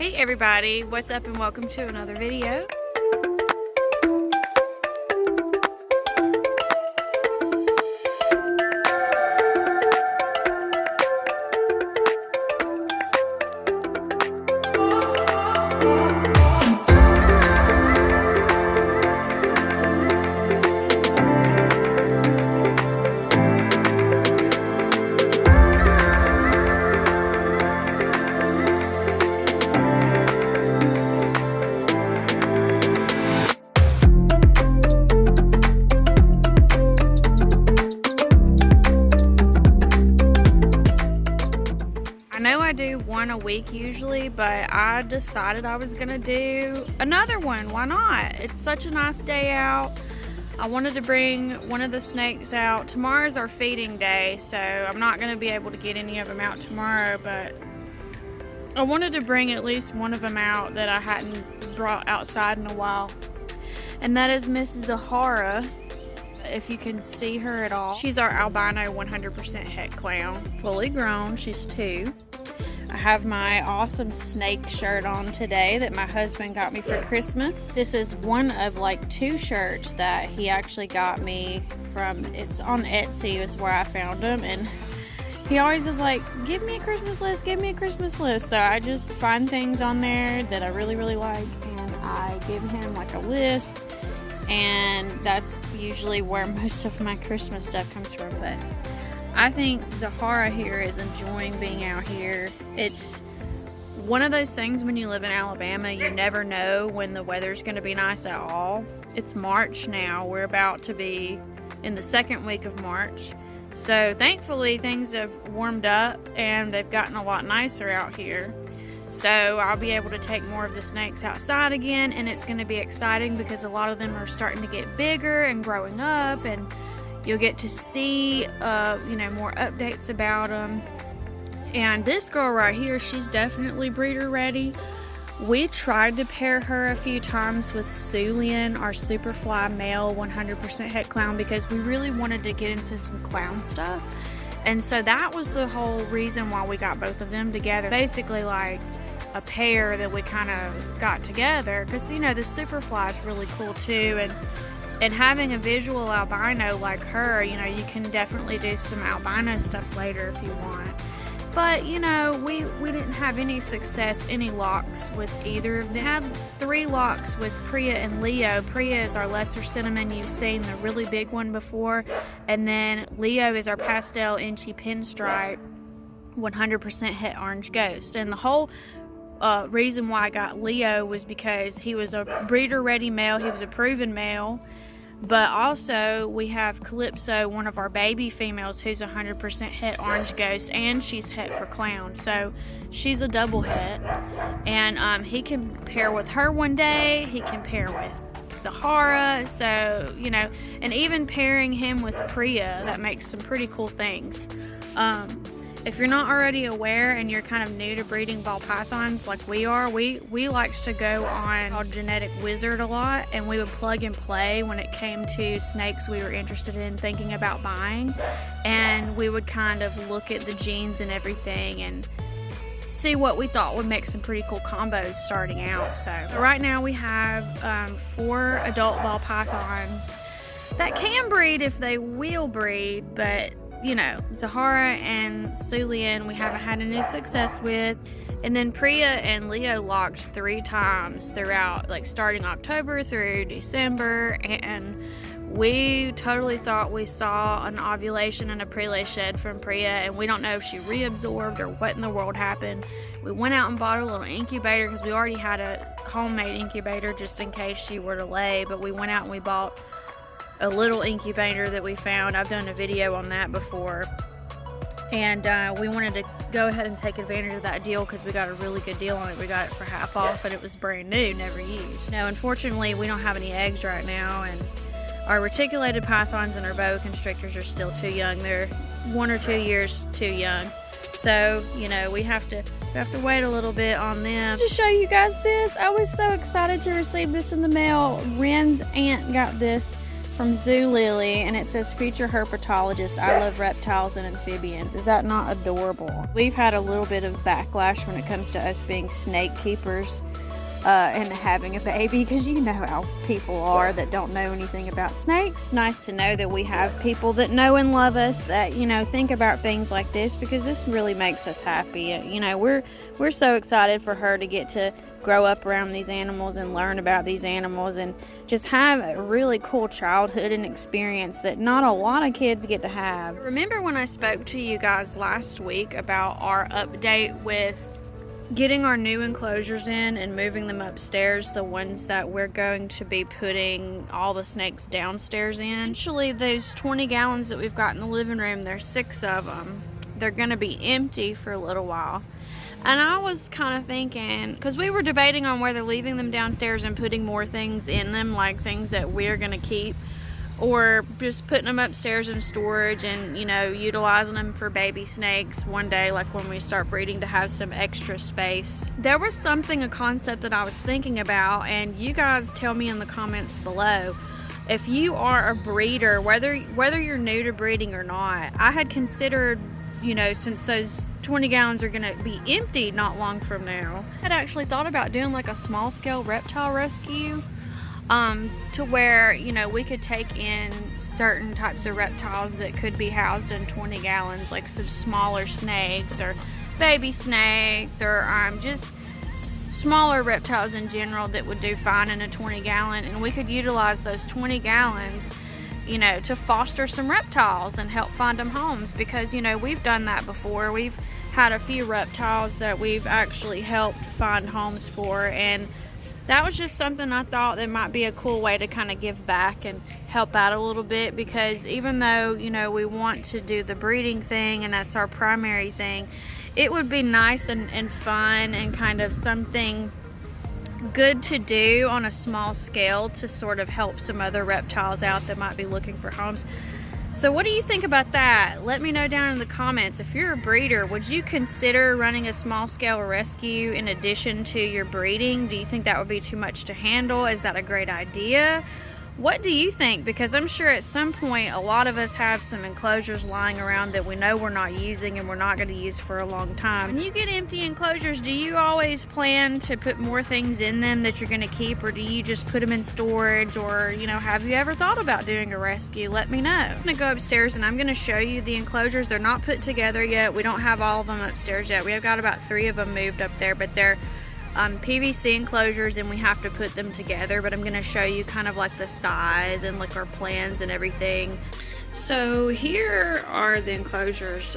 Hey everybody, what's up and welcome to another video. I know I do one a week usually, but I decided I was gonna do another one. Why not? It's such a nice day out. I wanted to bring one of the snakes out. Tomorrow's our feeding day, so I'm not gonna be able to get any of them out tomorrow, but I wanted to bring at least one of them out that I hadn't brought outside in a while. And that is Miss Zahara, if you can see her at all. She's our albino 100% het clown. Fully grown, she's 2. I have my awesome snake shirt on today that my husband got me for Christmas. This is one of like 2 shirts that he actually got me from, it's on Etsy is where I found them, and he always is like, give me a Christmas list, give me a Christmas list. So I just find things on there that I really like, and I give him like a list, and that's usually where most of my Christmas stuff comes from. But I think Zahara here is enjoying being out here. It's one of those things when you live in Alabama, you never know when the weather's going to be nice at all. It's March now. We're about to be in the 2nd week of March. So thankfully things have warmed up and they've gotten a lot nicer out here. So I'll be able to take more of the snakes outside again, and it's going to be exciting because a lot of them are starting to get bigger and growing up, and you'll get to see more updates about them. And this girl right here, she's definitely breeder ready. We tried to pair her a few times with Sulian, our Superfly male 100% het clown, because we really wanted to get into some clown stuff. And so that was the whole reason why we got both of them together. Basically like a pair that we kind of got together, because the Superfly is really cool too, and having a visual albino like her, you can definitely do some albino stuff later if you want. But we didn't have any success, any locks with either of them. They had 3 locks with Priya and Leo. Priya is our lesser cinnamon, you've seen the really big one before, and then Leo is our pastel inchy pinstripe 100% het orange ghost. And the whole reason why I got Leo was because he was a breeder ready male, he was a proven male. But also we have Calypso, one of our baby females, who's 100% het orange ghost, and she's het for clown, so she's a double het. And he can pair with her one day, he can pair with Zahara, so and even pairing him with Priya, that makes some pretty cool things. If you're not already aware and you're kind of new to breeding ball pythons like we are, we liked to go on called Genetic Wizard a lot, and we would plug and play when it came to snakes we were interested in thinking about buying, and we would kind of look at the genes and everything and see what we thought would make some pretty cool combos starting out. So right now we have 4 adult ball pythons that can breed if they will breed, but Zahara and Sulian we haven't had any success with. And then Priya and Leo locked 3 times throughout, like starting October through December, and we totally thought we saw an ovulation and a prelay shed from Priya, and we don't know if she reabsorbed or what in the world happened. We went out and bought a little incubator because we already had a homemade incubator just in case she were to lay, but we went out and we bought a little incubator that we found. I've done a video on that before, and we wanted to go ahead and take advantage of that deal because we got a really good deal on it. We got it for half off, and it was brand new, never used. Now unfortunately we don't have any eggs right now, and our reticulated pythons and our boa constrictors are still too young. They're 1 or 2 years too young, so we have to wait a little bit on them. To show you guys this, I was so excited to receive this in the mail. Ren's aunt got this from Zoo Lily, and it says, future herpetologist, I love reptiles and amphibians. Is that not adorable? We've had a little bit of backlash when it comes to us being snake keepers and having a baby, because you know how people are that don't know anything about snakes. Nice to know that we have people that know and love us, that, you know, think about things like this, because this really makes us happy. You know, we're so excited for her to get to grow up around these animals and learn about these animals and just have a really cool childhood and experience that not a lot of kids get to have. Remember when I spoke to you guys last week about our update with getting our new enclosures in and moving them upstairs, the ones that we're going to be putting all the snakes downstairs in? Actually, those 20 gallons that we've got in the living room, there's 6 of them. They're going to be empty for a little while. And I was kind of thinking, because we were debating on whether leaving them downstairs and putting more things in them, like things that we're going to keep, or just putting them upstairs in storage and, you know, utilizing them for baby snakes one day, like when we start breeding, to have some extra space. There was a concept that I was thinking about, and you guys tell me in the comments below. If you are a breeder, whether you're new to breeding or not, I had considered, you know, since those 20 gallons are going to be empty not long from now, I'd actually thought about doing like a small scale reptile rescue. To where, you know, we could take in certain types of reptiles that could be housed in 20 gallons, like some smaller snakes or baby snakes, or just smaller reptiles in general that would do fine in a 20 gallon, and we could utilize those 20 gallons, you know, to foster some reptiles and help find them homes, because, you know, we've done that before. We've had a few reptiles that we've actually helped find homes for, and that was just something I thought that might be a cool way to kind of give back and help out a little bit, because even though, you know, we want to do the breeding thing and that's our primary thing, it would be nice and fun and kind of something good to do on a small scale to sort of help some other reptiles out that might be looking for homes. So what do you think about that? Let me know down in the comments. If you're a breeder, would you consider running a small scale rescue in addition to your breeding? Do you think that would be too much to handle? Is that a great idea? What do you think? Because I'm sure at some point a lot of us have some enclosures lying around that we know we're not using and we're not going to use for a long time. When you get empty enclosures, do you always plan to put more things in them that you're going to keep, or do you just put them in storage? Or, you know, have you ever thought about doing a rescue? Let me know. I'm going to go upstairs and I'm going to show you the enclosures. They're not put together yet. We don't have all of them upstairs yet. We have got about 3 of them moved up there, but they're PVC enclosures and we have to put them together. But I'm going to show you kind of like the size and like our plans and everything. So here are the enclosures.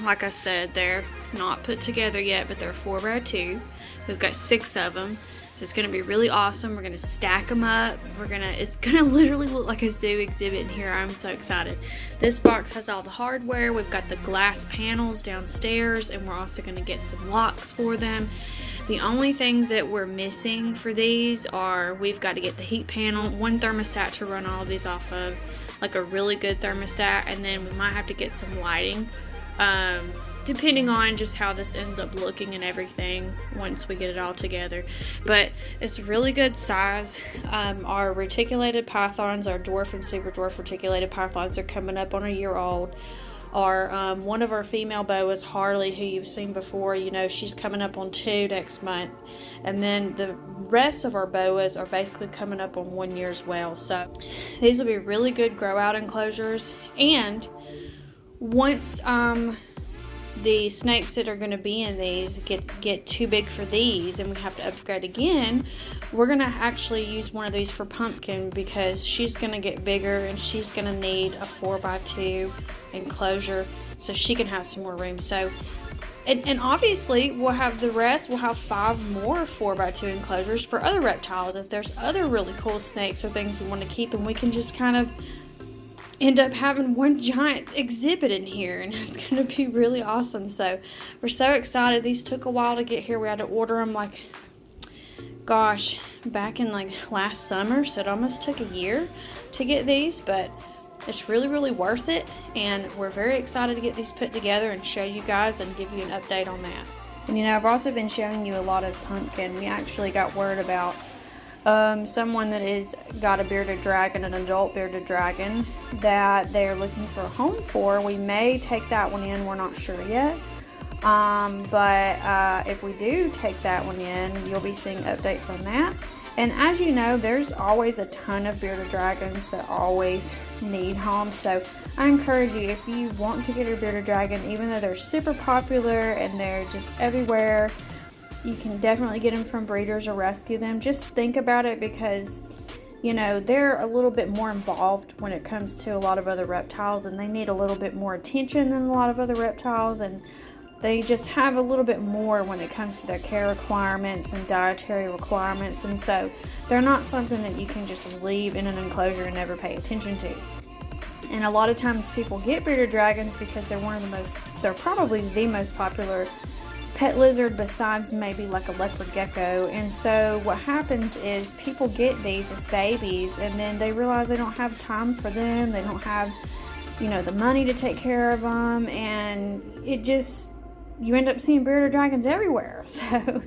Like I said, they're not put together yet, but they're 4x2. We've got 6 of them. So it's going to be really awesome. We're going to stack them up. It's going to literally look like a zoo exhibit in here. I'm so excited. This box has all the hardware. We've got the glass panels downstairs, and we're also going to get some locks for them. The only things that we're missing for these are, we've got to get the heat panel, one thermostat to run all of these off of, like a really good thermostat, and then we might have to get some lighting, depending on just how this ends up looking and everything once we get it all together. But it's really good size. Our reticulated pythons, our dwarf and super dwarf reticulated pythons, are coming up on a year old. Our one of our female boas, Harley, who you've seen before, you know, she's coming up on 2 next month, and then the rest of our boas are basically coming up on 1 year as well. So these will be really good grow out enclosures, and once the snakes that are going to be in these get too big for these and we have to upgrade again, we're going to actually use one of these for Pumpkin, because she's going to get bigger and she's going to need a 4x2 enclosure so she can have some more room. So and obviously we'll have the rest. We'll have 5 more 4x2 enclosures for other reptiles if there's other really cool snakes or things we want to keep, and we can just kind of end up having one giant exhibit in here, and it's going to be really awesome. So we're so excited. These took a while to get here. We had to order them like, gosh, back in like last summer, so it almost took a year to get these, but it's really worth it, and we're very excited to get these put together and show you guys and give you an update on that. And you know, I've also been showing you a lot of Pumpkin. We actually got word about someone that is got a bearded dragon, an adult bearded dragon, that they're looking for a home for. We may take that one in, we're not sure yet. But if we do take that one in, you'll be seeing updates on that. And as you know, there's always a ton of bearded dragons that always need homes. So I encourage you, if you want to get a bearded dragon, even though they're super popular and they're just everywhere, you can definitely get them from breeders or rescue them. Just think about it, because you know, they're a little bit more involved when it comes to a lot of other reptiles, and they need a little bit more attention than a lot of other reptiles, and they just have a little bit more when it comes to their care requirements and dietary requirements. And so they're not something that you can just leave in an enclosure and never pay attention to. And a lot of times people get bearded dragons because they're probably the most popular pet lizard besides maybe like a leopard gecko. And so what happens is people get these as babies and then they realize they don't have time for them. They don't have, you know, the money to take care of them, and you end up seeing bearded dragons everywhere. So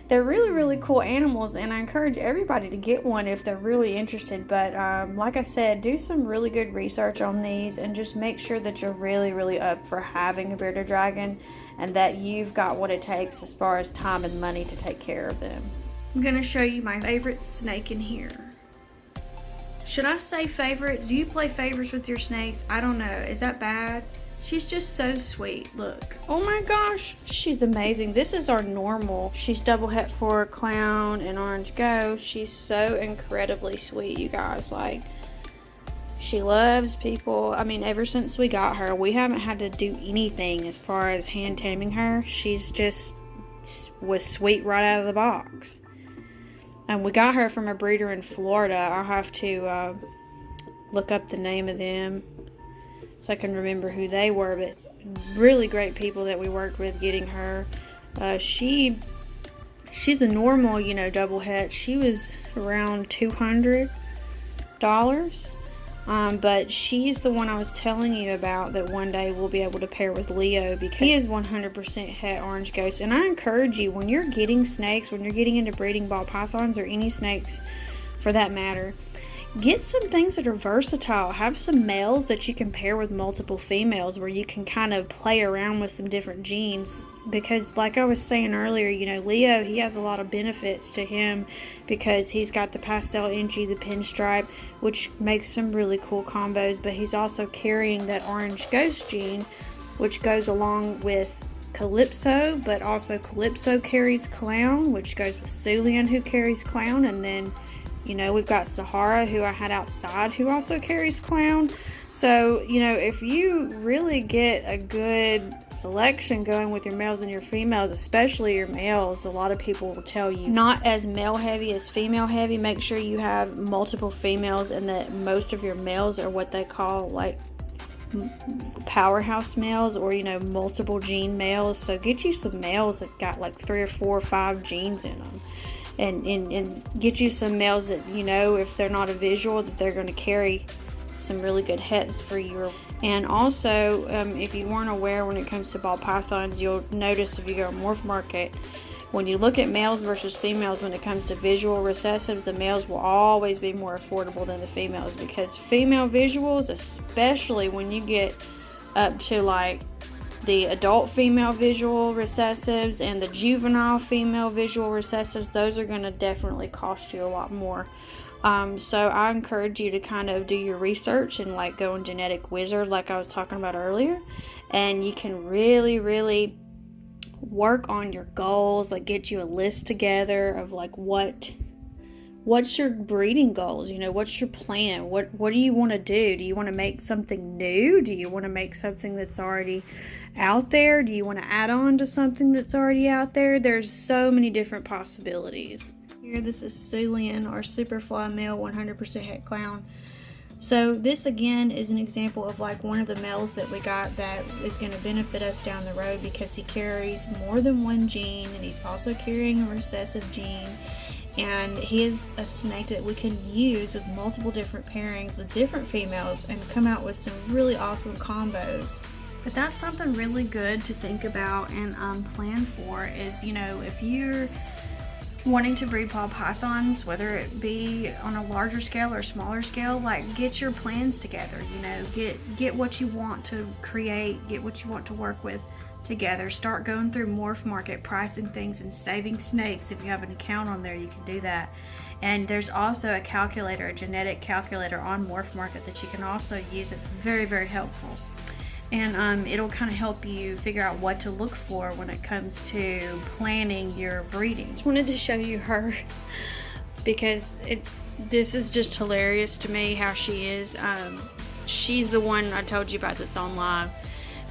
they're really, really cool animals, and I encourage everybody to get one if they're really interested. But like I said, do some really good research on these and just make sure that you're really, really up for having a bearded dragon and that you've got what it takes as far as time and money to take care of them. I'm going to show you my favorite snake in here. Should I say favorite? Do you play favorites with your snakes? I don't know. Is that bad? She's just so sweet. Look. Oh my gosh. She's amazing. This is our normal. She's double het for clown and orange ghost. She's so incredibly sweet, you guys. Like, she loves people. I mean, ever since we got her, we haven't had to do anything as far as hand taming her. She's just was sweet right out of the box. And we got her from a breeder in Florida. I'll have to look up the name of them so I can remember who they were, but really great people that we worked with getting her. She's a normal, you know, double het. She was around $200, but she's the one I was telling you about that one day we'll be able to pair with Leo, because he is 100% het orange ghost. And I encourage you, when you're getting snakes, when you're getting into breeding ball pythons or any snakes for that matter, get some things that are versatile. Have some males that you can pair with multiple females where you can kind of play around with some different genes. Because like I was saying earlier, you know, Leo, he has a lot of benefits to him because he's got the pastel NG, the pinstripe, which makes some really cool combos. But he's also carrying that orange ghost gene, which goes along with Calypso, but also Calypso carries clown, which goes with Sulian, who carries clown. And then, you know, we've got Sahara, who I had outside, who also carries clown. So, you know, if you really get a good selection going with your males and your females, especially your males, a lot of people will tell you not as male heavy as female heavy. Make sure you have multiple females and that most of your males are what they call like powerhouse males, or, you know, multiple gene males. So get you some males that got like 3 or 4 or 5 genes in them. And get you some males that, you know, if they're not a visual, that they're going to carry some really good hets for you. And also, if you weren't aware, when it comes to ball pythons, you'll notice if you go to Morph Market, when you look at males versus females, when it comes to visual recessives, the males will always be more affordable than the females, because female visuals, especially when you get up to like the adult female visual recessives and the juvenile female visual recessives, those are going to definitely cost you a lot more. So I encourage you to kind of do your research and like go on Genetic Wizard like I was talking about earlier, and you can really, really work on your goals, like get you a list together of like what's your breeding goals, you know, what's your plan, what do you want to do? Do you want to make something new? Do you want to make something that's already out there? Do you want to add on to something that's already out there? There's so many different possibilities. Here, this is Sulian, or Superfly male 100% het clown. So this again is an example of like one of the males that we got that is going to benefit us down the road, because he carries more than one gene, and he's also carrying a recessive gene. And he is a snake that we can use with multiple different pairings with different females and come out with some really awesome combos. But that's something really good to think about and plan for is, you know, if you're wanting to breed ball pythons, whether it be on a larger scale or smaller scale, like get your plans together, you know, get what you want to create, get what you want to work with together. Start going through Morph Market, pricing things and saving snakes. If you have an account on there, you can do that. And there's also a calculator, a genetic calculator on Morph Market that you can also use. It's very, very helpful. And it'll kind of help you figure out what to look for when it comes to planning your breeding. Just wanted to show you her because this is just hilarious to me how she is. She's the one I told you about that's on live,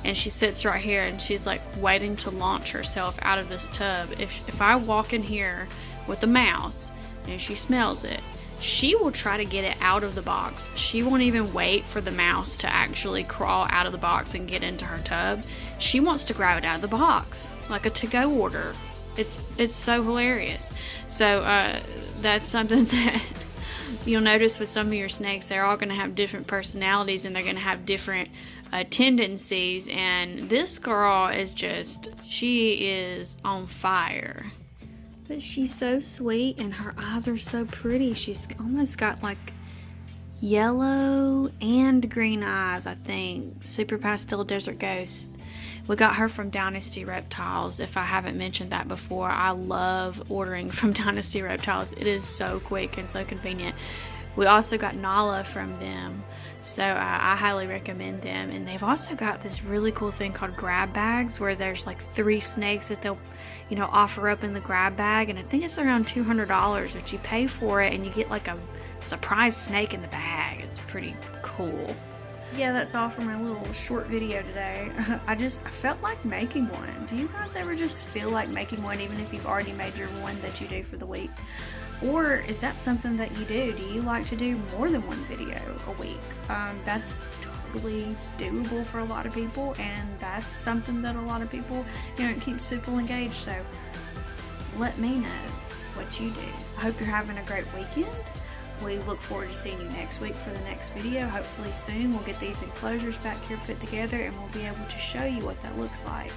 and she sits right here and she's like waiting to launch herself out of this tub. If I walk in here with a mouse and she smells it, she will try to get it out of the box. She won't even wait for the mouse to actually crawl out of the box and get into her tub. She wants to grab it out of the box like a to-go order. It's so hilarious. So that's something that you'll notice with some of your snakes. They're all going to have different personalities and they're going to have different tendencies. And this girl is she is on fire. But she's so sweet and her eyes are so pretty. She's almost got like yellow and green eyes, I think. Super Pastel Desert Ghost. We got her from Dynasty Reptiles. If I haven't mentioned that before, I love ordering from Dynasty Reptiles. It is so quick and so convenient. We also got Nala from them, so I highly recommend them. And they've also got this really cool thing called grab bags, where there's like 3 snakes that they'll, you know, offer up in the grab bag, and I think it's around $200, but you pay for it and you get like a surprise snake in the bag. It's pretty cool. Yeah, that's all for my little short video today. I felt like making one. Do you guys ever just feel like making one, even if you've already made your one that you do for the week? Or is that something that you do? Do you like to do more than one video a week? That's totally doable for a lot of people, and that's something that a lot of people, you know, it keeps people engaged. So let me know what you do. I hope you're having a great weekend. We look forward to seeing you next week for the next video. Hopefully soon we'll get these enclosures back here put together and we'll be able to show you what that looks like.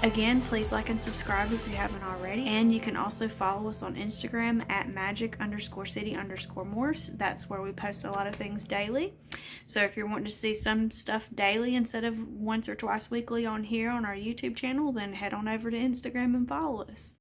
Again, please like and subscribe if you haven't already. And you can also follow us on Instagram at magic_city_morphs. That's where we post a lot of things daily. So if you're wanting to see some stuff daily instead of once or twice weekly on here on our YouTube channel, then head on over to Instagram and follow us.